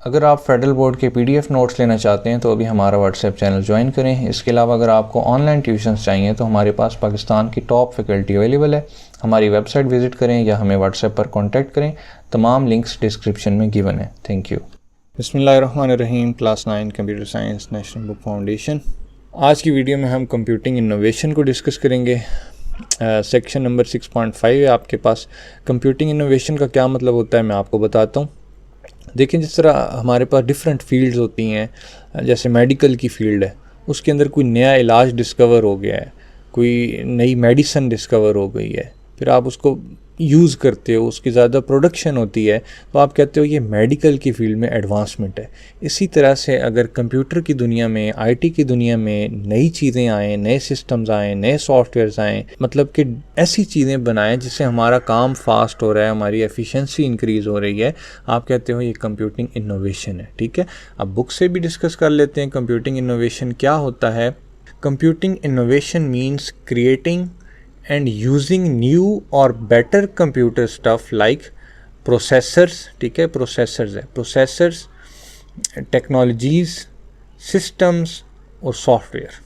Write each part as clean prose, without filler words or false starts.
अगर आप federal board के PDF नोट्स लेना चाहते हैं तो अभी हमारा व्हाट्सएप चैनल ज्वाइन करें। इसके अलावा अगर आपको ऑनलाइन ट्यूशन्स चाहिए तो हमारे पास पाकिस्तान की टॉप फैकल्टी अवेलेबल है। हमारी वेबसाइट विज़िट करें या हमें व्हाट्सएप पर कॉन्टैक्ट करें। तमाम लिंक्स डिस्क्रिप्शन में गिवन है। Thank you. बिस्मिल्लाहिर्रहमानिर्रहीम। Class 9 computer science, national book foundation. आज की वीडियो में हम कंप्यूटिंग इनोवेशन को डिस्कस करेंगे। सेक्शन नंबर 6.5 है आपके पास। कंप्यूटिंग इनोवेशन का क्या मतलब होता है मैं आपको बताता हूँ। देखें, जिस तरह हमारे पास डिफरेंट फील्ड्स होती हैं, जैसे मेडिकल की फील्ड है, उसके अंदर कोई नया इलाज डिस्कवर हो गया है, कोई नई मेडिसिन डिस्कवर हो गई है, फिर आप उसको यूज़ करते हो, उसकी ज़्यादा प्रोडक्शन होती है, तो आप कहते हो ये मेडिकल की फील्ड में एडवांसमेंट है। इसी तरह से अगर कंप्यूटर की दुनिया में, IT की दुनिया में नई चीज़ें आएँ, नए सिस्टम्स आएँ, नए सॉफ्टवेयर्स आएँ, मतलब कि ऐसी चीज़ें बनाएं जिससे हमारा काम फास्ट हो रहा है, हमारी एफिशिएंसी इंक्रीज़ हो रही है, आप कहते हो ये कंप्यूटिंग इनोवेशन है। ठीक है, अब बुक से भी डिस्कस कर लेते हैं कंप्यूटिंग इनोवेशन क्या होता है। Computing innovation means creating and using new or better computer stuff like processors, ठीक है, processors, technologies, systems और सॉफ्टवेयर।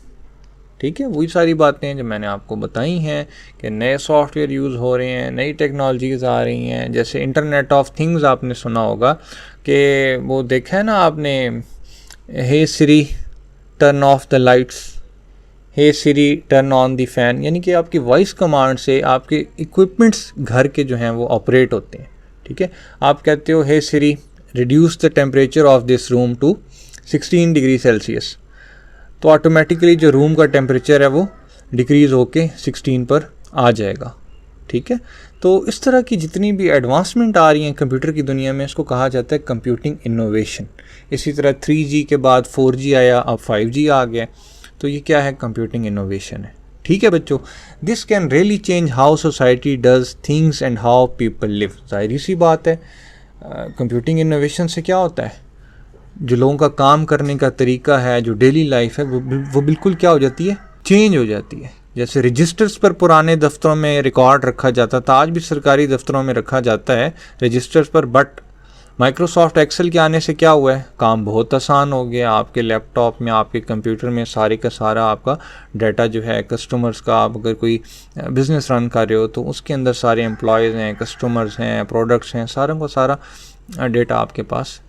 ठीक है, वही सारी बातें जो मैंने आपको बताई हैं कि नए सॉफ्टवेयर यूज़ हो रहे हैं, नई टेक्नोलॉजीज़ आ रही हैं। जैसे इंटरनेट ऑफ थिंग्स आपने सुना होगा कि वो देखा है ना आपने, hey Siri turn off the lights, hey Siri turn on the fan, यानी कि आपकी वॉइस कमांड से आपके इक्विपमेंट्स घर के जो हैं वो ऑपरेट होते हैं। ठीक है, आप कहते हो hey Siri reduce the temperature of this room to 16 degree Celsius, तो ऑटोमेटिकली जो रूम का टेम्परेचर है वो डिक्रीज़ होके 16 पर आ जाएगा। ठीक है, तो इस तरह की जितनी भी एडवांसमेंट आ रही हैं कंप्यूटर की दुनिया में, इसको कहा जाता है कंप्यूटिंग इनोवेशन। इसी तरह 3G के बाद 4G आया, अब 5G आ गया, तो ये क्या है, कंप्यूटिंग इनोवेशन है। ठीक है बच्चों, this can really change how society does things and how people live. जाहिर सी बात है, कंप्यूटिंग इनोवेशन से क्या होता है, जो लोगों का काम करने का तरीका है, जो डेली लाइफ है, वो बिल्कुल क्या हो जाती है, चेंज हो जाती है। जैसे रजिस्टर्स पर पुराने दफ्तरों में रिकॉर्ड रखा जाता था, आज भी सरकारी दफ्तरों में रखा जाता है रजिस्टर्स पर, बट माइक्रोसॉफ्ट एक्सेल के आने से क्या हुआ है, काम बहुत आसान हो गया। आपके लैपटॉप में, आपके कंप्यूटर में सारे का सारा आपका डाटा जो है कस्टमर्स का, आप अगर कोई बिज़नेस रन कर रहे हो तो उसके अंदर सारे एम्प्लॉयज़ हैं, कस्टमर्स हैं, प्रोडक्ट्स हैं, सारा का सारा डेटा आपके पास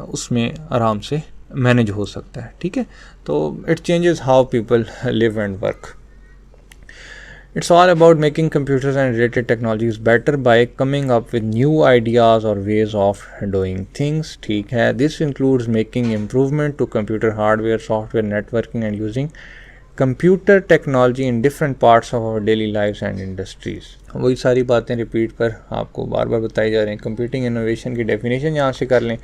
उसमें आराम से मैनेज हो सकता है। ठीक है, तो it changes how people live and work. It's all about making computers and related technologies better by coming up with new ideas or ways of doing things. ठीक है, this includes making improvement to computer hardware, software, networking and using computer technology in different parts of our daily lives and industries. वही सारी बातें repeat पर आपको बार बार बताई जा रही हैं। कंप्यूटिंग इनोवेशन की डेफिनेशन यहाँ से कर लें।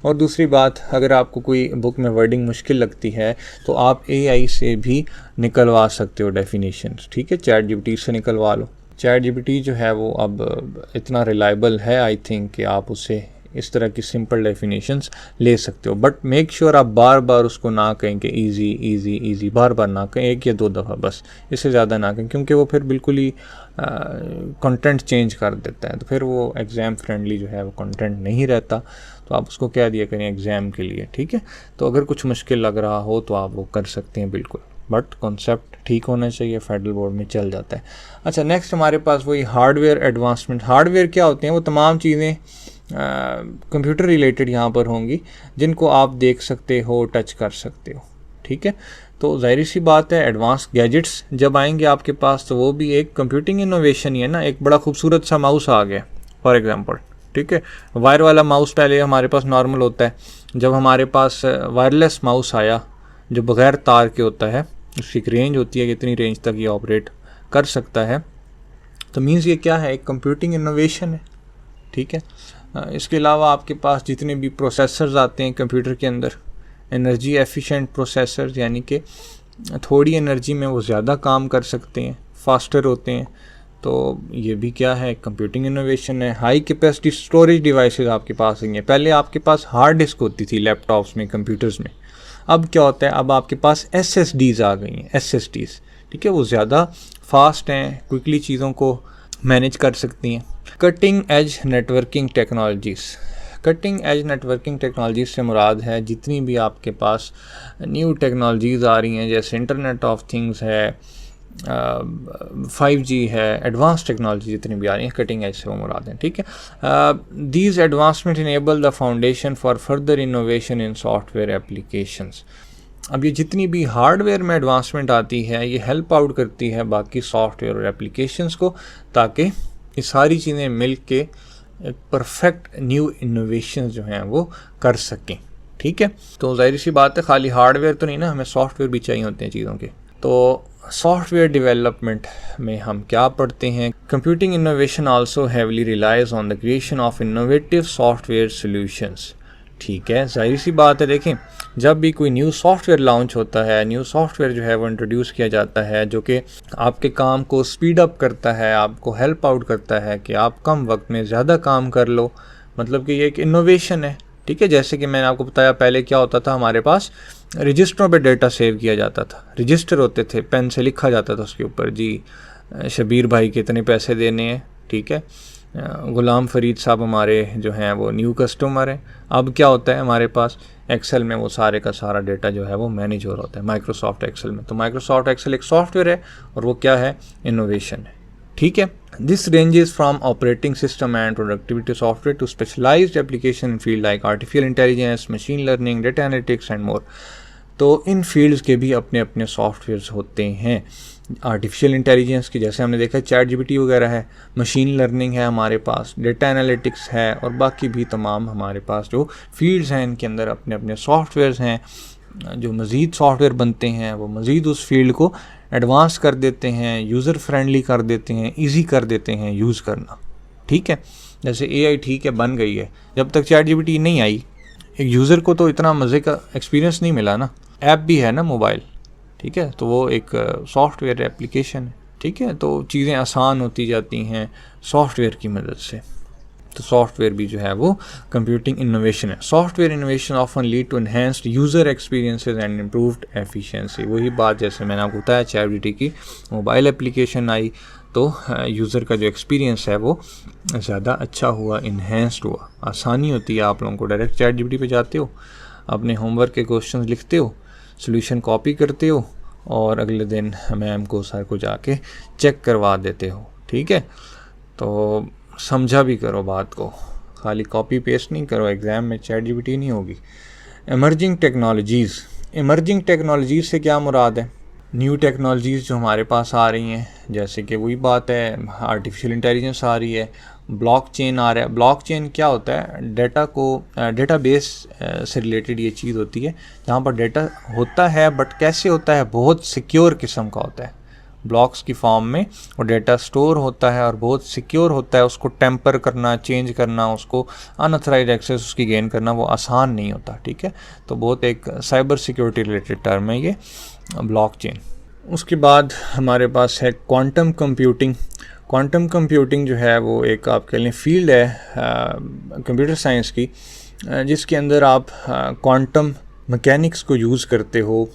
और दूसरी बात, अगर आपको कोई बुक में वर्डिंग मुश्किल लगती है तो आप AI से भी निकलवा सकते हो डेफिनेशंस। ठीक है, ChatGPT से निकलवा लो। ChatGPT जो है वो अब इतना रिलायबल है, आई थिंक, कि आप उससे इस तरह की सिंपल डेफिनेशंस ले सकते हो। बट मेक श्योर आप बार बार उसको ना कहें कि ईजी ईजी ईजी, बार बार ना कहें, 1 या 2 दफ़ा बस, इससे ज़्यादा ना कहें, क्योंकि वो फिर बिल्कुल ही कंटेंट चेंज कर देता है, तो फिर वो एग्ज़ाम फ्रेंडली जो है वो कंटेंट नहीं रहता। तो आप उसको क्या दिया करें एग्ज़ाम के लिए। ठीक है, तो अगर कुछ मुश्किल लग रहा हो तो आप वो कर सकते हैं बिल्कुल, बट कॉन्सेप्ट ठीक होना चाहिए, फेडरल बोर्ड में चल जाता है। अच्छा, नेक्स्ट हमारे पास वही हार्डवेयर एडवांसमेंट। हार्डवेयर क्या होते हैं, वो तमाम चीज़ें कंप्यूटर रिलेटेड यहाँ पर होंगी जिनको आप देख सकते हो, टच कर सकते हो। ठीक है, तो जाहिर सी बात है एडवांस गैजेट्स जब आएंगे आपके पास तो वो भी एक कंप्यूटिंग इनोवेशन ही है ना। एक बड़ा खूबसूरत सा माउस आ गया फॉर एग्जांपल। ठीक है, वायर वाला माउस पहले हमारे पास नॉर्मल होता है, जब हमारे पास वायरलेस माउस आया जो बग़ैर तार के होता है, उसकी एक रेंज होती है, कितनी रेंज तक ये ऑपरेट कर सकता है, तो मीन्स ये क्या है, एक कंप्यूटिंग इनोवेशन है। ठीक है, इसके अलावा आपके पास जितने भी प्रोसेसर्स आते हैं कंप्यूटर के अंदर, एनर्जी एफिशिएंट प्रोसेसर्स, यानी कि थोड़ी एनर्जी में वो ज़्यादा काम कर सकते हैं, फास्टर होते हैं, तो ये भी क्या है, कंप्यूटिंग इनोवेशन है। हाई कैपेसिटी स्टोरेज डिवाइसेस आपके पास हैं। पहले आपके पास हार्ड डिस्क होती थी लैपटॉप्स में, कंप्यूटर्स में, अब क्या होता है, अब आपके पास SSDs आ गई हैं, SSDs। ठीक है, वो ज़्यादा फास्ट हैं, क्विकली चीज़ों को मैनेज कर सकती हैं। Cutting edge networking technologies, cutting edge networking technology से मुराद है जितनी भी आपके पास न्यू टेक्नोलॉजीज़ आ रही हैं, जैसे इंटरनेट ऑफ थिंग्स है, 5G है, एडवांस टेक्नोलॉजी जितनी भी आ रही हैं, कटिंग एज से वो मुराद हैं, ठीक है। These advancement enable the foundation for further innovation in software applications. अब ये जितनी भी हार्डवेयर में एडवांसमेंट आती है ये हेल्प आउट करती है बाकी सॉफ्टवेयर और एप्लीकेशंस को, ताकि ये सारी चीज़ें मिल के एक परफेक्ट न्यू इनोवेशन जो हैं वो कर सकें, ठीक है। तो जाहिर सी बात है खाली हार्डवेयर तो नहीं ना, हमें सॉफ्टवेयर भी चाहिए होते हैं चीज़ों के। तो सॉफ्टवेयर डेवलपमेंट में हम क्या पढ़ते हैं, computing innovation also heavily relies on the creation of innovative software solutions, ठीक है। जाहिर सी बात है, देखें जब भी कोई न्यू सॉफ्टवेयर लॉन्च होता है, न्यू सॉफ्टवेयर जो है वो इंट्रोड्यूस किया जाता है जो कि आपके काम को स्पीड अप करता है, आपको हेल्प आउट करता है कि आप कम वक्त में ज़्यादा काम कर लो, मतलब कि ये एक इनोवेशन है, ठीक है। जैसे कि मैंने आपको बताया पहले क्या होता था, हमारे पास रजिस्टरों पे डेटा सेव किया जाता था, रजिस्टर होते थे, पेन से लिखा जाता था उसके ऊपर, जी शबीर भाई के इतने पैसे देने हैं, ठीक है। गुलाम फरीद साहब हमारे जो हैं वो न्यू कस्टमर हैं। अब क्या होता है हमारे पास एक्सेल में वो सारे का सारा डेटा जो है वो मैनेज हो रहा होता है माइक्रोसॉफ्ट एक्सेल में। तो माइक्रोसॉफ्ट एक्सेल एक सॉफ्टवेयर है और वो क्या है, इनोवेशन है, ठीक है। This ranges from operating system and productivity software to specialized application in field like artificial intelligence, machine learning, data analytics and more. तो इन फील्ड्स के भी अपने अपने सॉफ्टवेयर्स होते हैं। आर्टिफिशियल इंटेलिजेंस की जैसे हमने देखा चैट जीपीटी वगैरह है, मशीन लर्निंग है हमारे पास, डेटा एनालिटिक्स है और बाकी भी तमाम हमारे पास जो फील्ड्स हैं इनके अंदर अपने अपने सॉफ्टवेयर्स हैं। जो मज़ीद सॉफ्टवेयर बनते हैं वो मज़ीद उस फील्ड को एडवांस कर देते हैं, यूज़र फ्रेंडली कर देते हैं, ईजी कर देते हैं यूज़ करना, ठीक है। जैसे AI ठीक है बन गई है, जब तक चैट जीपीटी नहीं आई एक यूज़र को तो इतना मज़े का एक्सपीरियंस नहीं मिला ना। ऐप भी है ना मोबाइल, ठीक है, तो वो एक सॉफ्टवेयर एप्लीकेशन है, ठीक है। तो चीज़ें आसान होती जाती हैं सॉफ्टवेयर की मदद से। तो सॉफ्टवेयर भी जो है वो कंप्यूटिंग इनोवेशन है। Software innovation often lead to enhanced user experiences and improved efficiency. वही बात जैसे मैंने आपको बताया चैट जीपीटी की मोबाइल एप्लीकेशन आई तो यूज़र का जो एक्सपीरियंस है वो ज़्यादा अच्छा हुआ, इन्हेंस्ड हुआ, आसानी होती है। आप लोगों को डायरेक्ट चैट जीपीटी पे जाते हो, अपने होमवर्क के क्वेश्चन लिखते हो, सॉल्यूशन कॉपी करते हो और अगले दिन मैम को सर को जाके चेक करवा देते हो, ठीक है। तो समझा भी करो बात को, खाली कॉपी पेस्ट नहीं करो, एग्ज़ाम में चैट जीपीटी नहीं होगी। इमर्जिंग टेक्नोलॉजीज़, इमर्जिंग टेक्नोलॉजीज़ से क्या मुराद है, न्यू टेक्नोलॉजीज़ जो हमारे पास आ रही हैं, जैसे कि वही बात है आर्टिफिशियल इंटेलिजेंस आ रही है, ब्लॉकचेन आ रहा है। ब्लॉकचेन क्या होता है, डेटा को डेटाबेस से रिलेटेड ये चीज़ होती है जहाँ पर डेटा होता है, बट कैसे होता है, बहुत सिक्योर किस्म का होता है, ब्लॉक्स की फॉर्म में और डेटा स्टोर होता है और बहुत सिक्योर होता है। उसको टेम्पर करना, चेंज करना, उसको अनऑथराइज्ड एक्सेस उसकी गेन करना वो आसान नहीं होता, ठीक है। तो बहुत एक साइबर सिक्योरिटी रिलेटेड टर्म है ये ब्लॉकचेन। उसके बाद हमारे पास है क्वांटम कंप्यूटिंग। क्वांटम कंप्यूटिंग जो है वो एक आपके लिए फील्ड है कंप्यूटर साइंस की, जिसके अंदर आप क्वांटम मैकेनिक्स को यूज़ करते हो,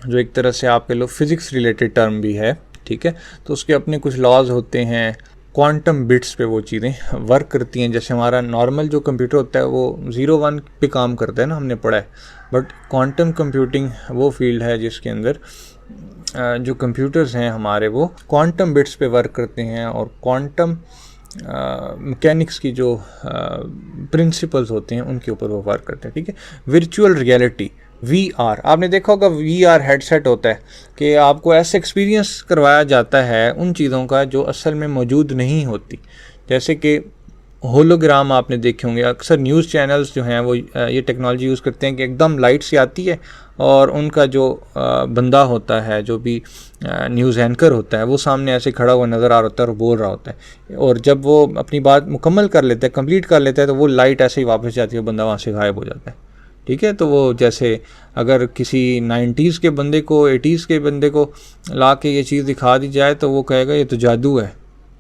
जो एक तरह से आपके लो फिज़िक्स रिलेटेड टर्म भी है, ठीक है। तो उसके अपने कुछ लॉज होते हैं, क्वांटम बिट्स पे वो चीज़ें वर्क करती हैं। जैसे हमारा नॉर्मल जो कंप्यूटर होता है वो 0-1 पे काम करता है ना, हमने पढ़ा है, बट क्वांटम कंप्यूटिंग वो फील्ड है जिसके अंदर जो कंप्यूटर्स हैं हमारे वो क्वांटम बिट्स पे वर्क करते हैं और क्वांटम मैकेनिक्स की जो प्रिंसिपल्स होते हैं उनके ऊपर वो वर्क करते हैं, ठीक है। वर्चुअल रियलिटी, VR, आपने देखा होगा VR हेडसेट होता है कि आपको ऐसा एक्सपीरियंस करवाया जाता है उन चीज़ों का जो असल में मौजूद नहीं होती। जैसे कि होलोग्राम आपने देखे होंगे, अक्सर न्यूज़ चैनल्स जो हैं वो ये टेक्नोलॉजी यूज़ करते हैं कि एकदम लाइट सी आती है और उनका जो बंदा होता है, जो भी न्यूज़ एंकर होता है, वो सामने ऐसे खड़ा हुआ नज़र आ रहा है और बोल रहा होता है, और जब वो अपनी बात मुकम्मल कर लेता है, कंप्लीट कर लेता है, तो वो लाइट ऐसे ही वापस जाती है, बंदा वहाँ से गायब हो जाता है, ठीक है। तो वो जैसे अगर किसी 90s के बंदे को 80s के बंदे को ला के ये चीज़ दिखा दी जाए तो वो कहेगा ये तो जादू है,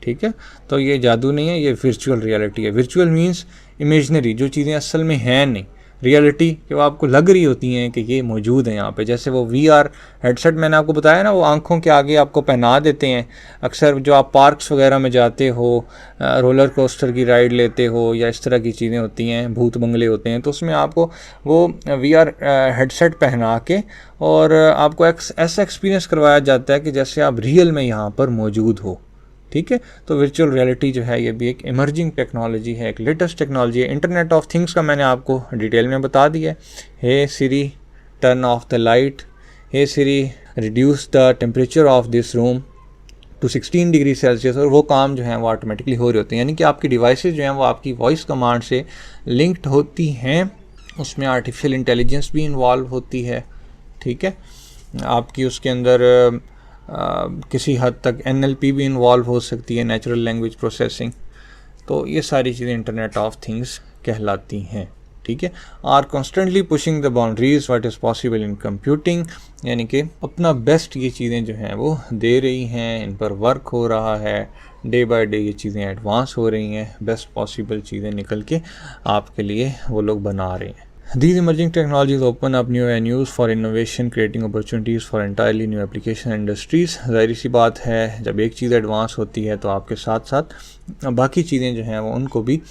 ठीक है। तो ये जादू नहीं है, ये वर्चुअल रियलिटी है। वर्चुअल मीन्स इमेजनरी, जो चीज़ें असल में हैं नहीं, रियलिटी कि वो आपको लग रही होती हैं कि ये मौजूद है यहाँ पे। जैसे वो VR हेडसेट मैंने आपको बताया ना, वो आंखों के आगे आपको पहना देते हैं। अक्सर जो आप पार्क्स वगैरह में जाते हो, रोलर कोस्टर की राइड लेते हो या इस तरह की चीज़ें होती हैं, भूत बंगले होते हैं, तो उसमें आपको वो VR हेडसेट पहना के और आपको ऐसा एक्सपीरियंस करवाया जाता है कि जैसे आप रियल में यहाँ पर मौजूद हो। ठीक है, तो वर्चुअल रियलिटी जो है ये भी एक इमर्जिंग टेक्नोलॉजी है, एक लेटेस्ट टेक्नोलॉजी है। इंटरनेट ऑफ थिंग्स का मैंने आपको डिटेल में बता दिया है। Hey Siri turn off the light, hey Siri reduce the temperature of this room to 16 degree Celsius, और वो काम जो है वो ऑटोमेटिकली हो रहे होते हैं। यानी कि आपकी डिवाइसेस जो हैं वो आपकी वॉइस कमांड से लिंक्ड होती हैं, उसमें आर्टिफिशियल इंटेलिजेंस भी इन्वॉल्व होती है। ठीक है, आपकी उसके अंदर किसी हद तक NLP भी इन्वॉल्व हो सकती है, नेचुरल लैंग्वेज प्रोसेसिंग। तो ये सारी चीज़ें इंटरनेट ऑफ थिंग्स कहलाती हैं। ठीक है, are constantly pushing the boundaries what is possible in computing, यानी कि अपना बेस्ट ये चीज़ें जो हैं वो दे रही हैं, इन पर वर्क हो रहा है, डे बाय डे ये चीज़ें एडवांस हो रही हैं, बेस्ट पॉसिबल चीज़ें निकल के आपके लिए वो लोग बना रहे हैं। These emerging technologies open up new avenues for innovation, creating opportunities for entirely new application industries। ज़ाहिर सी बात है, जब एक चीज़ एडवांस होती है तो आपके साथ साथ बाकी चीज़ें जो हैं वो उनको भी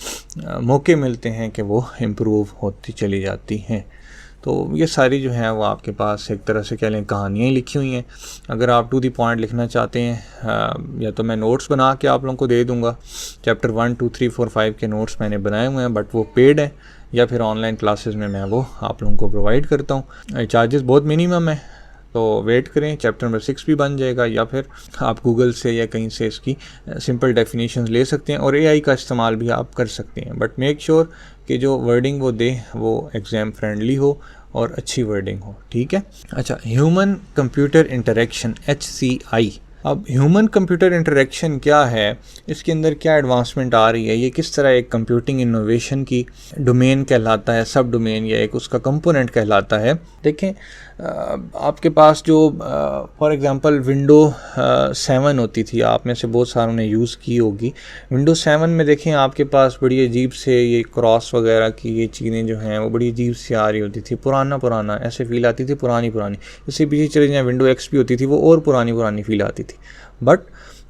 मौके मिलते हैं कि वो इम्प्रूव होती चली जाती हैं। तो ये सारी जो है वो आपके पास एक तरह से कह लें कहानियाँ ही लिखी हुई हैं। अगर आप टू दी पॉइंट लिखना चाहते हैं या तो मैं नोट्स बना के आप लोगों को दे दूँगा। चैप्टर 1, 2, 3, 4, 5 के नोट्स मैंने बनाए हुए हैं, बट वो पेड है, या फिर ऑनलाइन क्लासेस में मैं वो आप लोगों को प्रोवाइड करता हूँ। चार्जेस बहुत मिनिमम है, तो वेट करें, चैप्टर नंबर 6 भी बन जाएगा, या फिर आप गूगल से या कहीं से इसकी सिंपल डेफिनेशंस ले सकते हैं और AI का इस्तेमाल भी आप कर सकते हैं। बट मेक श्योर कि जो वर्डिंग वो दे वो एग्ज़ाम फ्रेंडली हो और अच्छी वर्डिंग हो। ठीक है, अच्छा, ह्यूमन कंप्यूटर इंटरेक्शन HCI। अब ह्यूमन कंप्यूटर इंटरेक्शन क्या है, इसके अंदर क्या एडवांसमेंट आ रही है, ये किस तरह एक कंप्यूटिंग इनोवेशन की डोमेन कहलाता है, सब डोमेन या एक उसका कंपोनेंट कहलाता है। देखें, आपके पास जो फॉर एग्जांपल विंडो 7 होती थी, आप में से बहुत सारों ने यूज़ की होगी। विंडो 7 में देखें आपके पास बड़ी अजीब से ये क्रॉस वगैरह की ये चीज़ें जो हैं वो बड़ी अजीब सी आ रही होती थी, पुराना ऐसे फील आती थी, पुरानी। इससे पीछे चले जाएँ, विंडो XP होती थी, वो और पुरानी फील आती थी। बट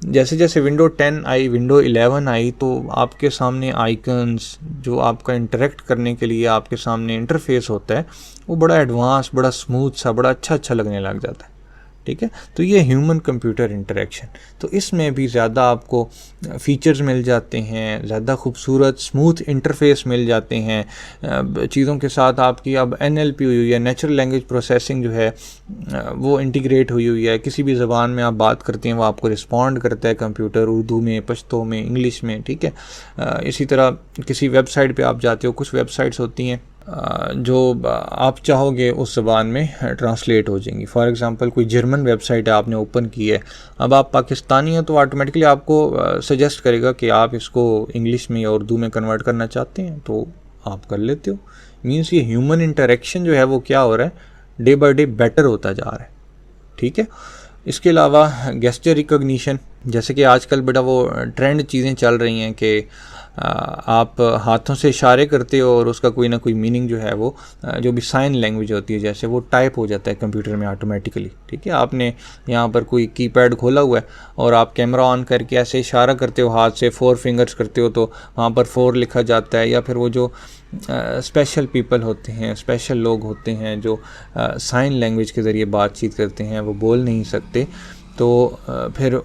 जैसे जैसे विंडो 10 आई, विंडो 11 आई, तो आपके सामने आइकन्स, जो आपका इंटरेक्ट करने के लिए आपके सामने इंटरफेस होता है, वो बड़ा एडवांस, बड़ा स्मूथ सा, बड़ा अच्छा लगने लग जाता है। ठीक है, तो ये ह्यूमन कंप्यूटर इंटरेक्शन, तो इसमें भी ज़्यादा आपको फीचर्स मिल जाते हैं, ज़्यादा खूबसूरत स्मूथ इंटरफेस मिल जाते हैं चीज़ों के साथ। आपकी अब NLP हुई है, नेचुरल लैंग्वेज प्रोसेसिंग जो है वो इंटीग्रेट हुई है। किसी भी ज़बान में आप बात करते हैं वो आपको रिस्पॉन्ड करता है कंप्यूटर, उर्दू में, पश्तो में, इंग्लिश में। ठीक है, इसी तरह किसी वेबसाइट पे आप जाते हो, कुछ वेबसाइट्स होती हैं जो आप चाहोगे उस ज़बान में ट्रांसलेट हो जाएंगी। फॉर एग्ज़ाम्पल कोई जर्मन वेबसाइट है, आपने ओपन की है, अब आप पाकिस्तानी हैं तो ऑटोमेटिकली आपको सजेस्ट करेगा कि आप इसको इंग्लिश में या उर्दू में कन्वर्ट करना चाहते हैं, तो आप कर लेते हो। मीन्स ये ह्यूमन इंटरेक्शन जो है वो क्या हो रहा है, डे बाय डे बेटर होता जा रहा है। ठीक है, इसके अलावा गेस्चर रिकॉग्निशन, जैसे कि आजकल बड़ा वो ट्रेंड चीज़ें चल रही हैं कि आप हाथों से इशारे करते हो और उसका कोई ना कोई मीनिंग जो है वो जो भी साइन लैंग्वेज होती है, जैसे वो टाइप हो जाता है कंप्यूटर में ऑटोमेटिकली। ठीक है, आपने यहाँ पर कोई कीपैड खोला हुआ है और आप कैमरा ऑन करके ऐसे इशारा करते हो हाथ से, 4 फिंगर्स करते हो, तो वहाँ पर 4 लिखा जाता है। या फिर वो जो स्पेशल पीपल होते हैं, स्पेशल लोग होते हैं जो साइन लैंग्वेज के ज़रिए बातचीत करते हैं, वो बोल नहीं सकते, तो फिर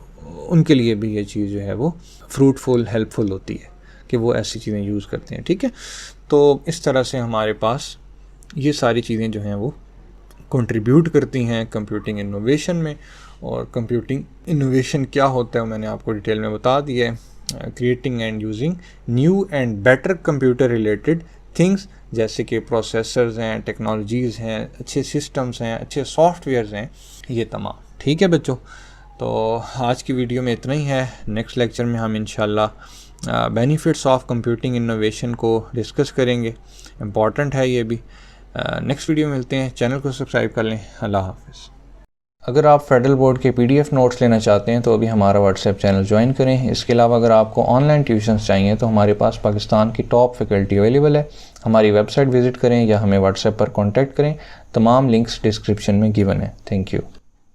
उनके लिए भी ये चीज़ जो है वो फ्रूटफुल, हेल्पफुल होती है कि वो ऐसी चीज़ें यूज़ करते हैं। ठीक है, तो इस तरह से हमारे पास ये सारी चीज़ें जो हैं वो कंट्रीब्यूट करती हैं कंप्यूटिंग इनोवेशन में। और कंप्यूटिंग इनोवेशन क्या होता है मैंने आपको डिटेल में बता दिया है। Creating and using new and better computer related things, जैसे कि प्रोसेसर्स हैं, टेक्नोलॉजीज़ हैं, अच्छे सिस्टम्स हैं, अच्छे सॉफ्टवेयर्स हैं, ये तमाम। ठीक है बच्चों, तो आज की वीडियो में इतना ही है। नेक्स्ट लेक्चर में हम इंशाल्लाह बेनिफिट्स ऑफ कंप्यूटिंग इनोवेशन को डिस्कस करेंगे, इम्पॉर्टेंट है ये भी। नेक्स्ट वीडियो में मिलते हैं, चैनल को सब्सक्राइब कर लें। अल्लाह हाफ़िज़। अगर आप फेडरल बोर्ड के PDF नोट्स लेना चाहते हैं तो अभी हमारा व्हाट्सएप चैनल ज्वाइन करें। इसके अलावा अगर आपको ऑनलाइन ट्यूशन्स चाहिए तो हमारे पास पाकिस्तान की टॉप फैकल्टी अवेलेबल है। हमारी वेबसाइट विज़िट करें या हमें व्हाट्सएप पर कॉन्टैक्ट करें। तमाम लिंक्स डिस्क्रिप्शन में गिवन है। Thank you.